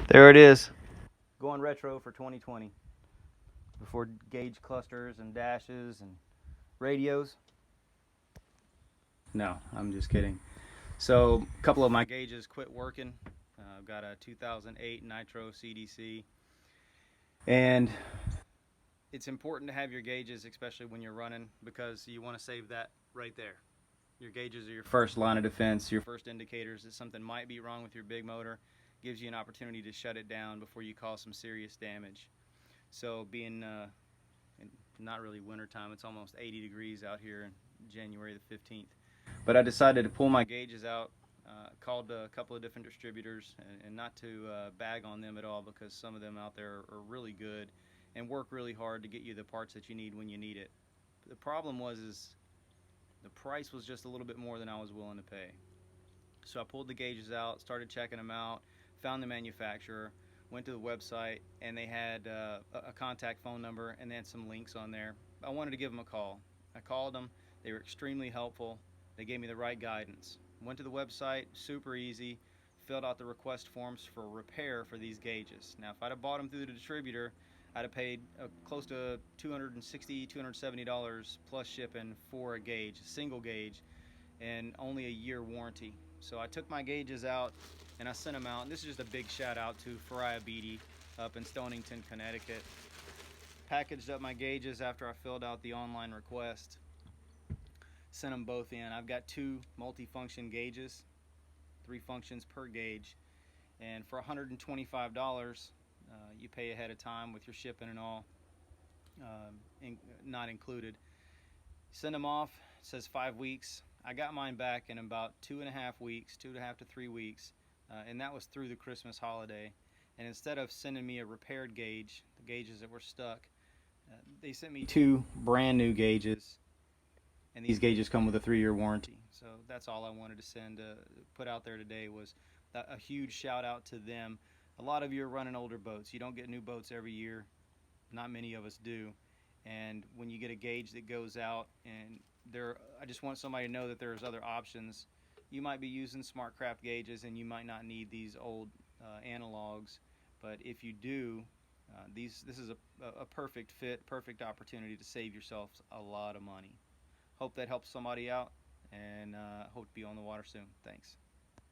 There it is. Going retro for 2020. Before gauge clusters and dashes and radios. No, I'm just kidding. So a couple of my gauges quit working. I've got a 2008 Nitro CDC. And it's important to have your gauges, especially when you're running, because you want to save that right there. Your gauges are your first line of defense, your first indicators that something might be wrong with your big motor. Gives you an opportunity to shut it down before you cause some serious damage. So being not really wintertime, it's almost 80 degrees out here in January the 15th. But I decided to pull my gauges out, called a couple of different distributors, and not to bag on them at all, because some of them out there are really good and work really hard to get you the parts that you need when you need it. The problem is the price was just a little bit more than I was willing to pay. So I pulled the gauges out, started checking them out, found the manufacturer, went to the website, and they had a contact phone number and they had some links on there. I wanted to give them a call. I called them. They were extremely helpful. They gave me the right guidance. Went to the website, super easy, filled out the request forms for repair for these gauges. Now, if I'd have bought them through the distributor, I'd have paid close to $260, $270 plus shipping for a gauge, a single gauge, and only a year warranty. So I took my gauges out and I sent them out. And this is just a big shout out to Faria Beatty up in Stonington, Connecticut. Packaged up my gauges after I filled out the online request. Sent them both in. I've got two multi-function gauges, 3 functions per gauge, and for $125, you pay ahead of time with your shipping and all, not included. Send them off. It says 5 weeks. I got mine back in about 2.5 weeks, 2.5 to 3 weeks, and that was through the Christmas holiday. And instead of sending me a repaired gauge, the gauges that were stuck, they sent me 2 brand new gauges, and these gauges come with a 3-year warranty. So that's all I wanted to put out there today, was a huge shout out to them. A lot of you are running older boats. You don't get new boats every year. Not many of us do. And when you get a gauge that goes out, and I just want somebody to know that there's other options. You might be using SmartCraft gauges and you might not need these old analogs, but if you do, this is a perfect fit, perfect opportunity to save yourself a lot of money. Hope that helps somebody out, and hope to be on the water soon. Thanks.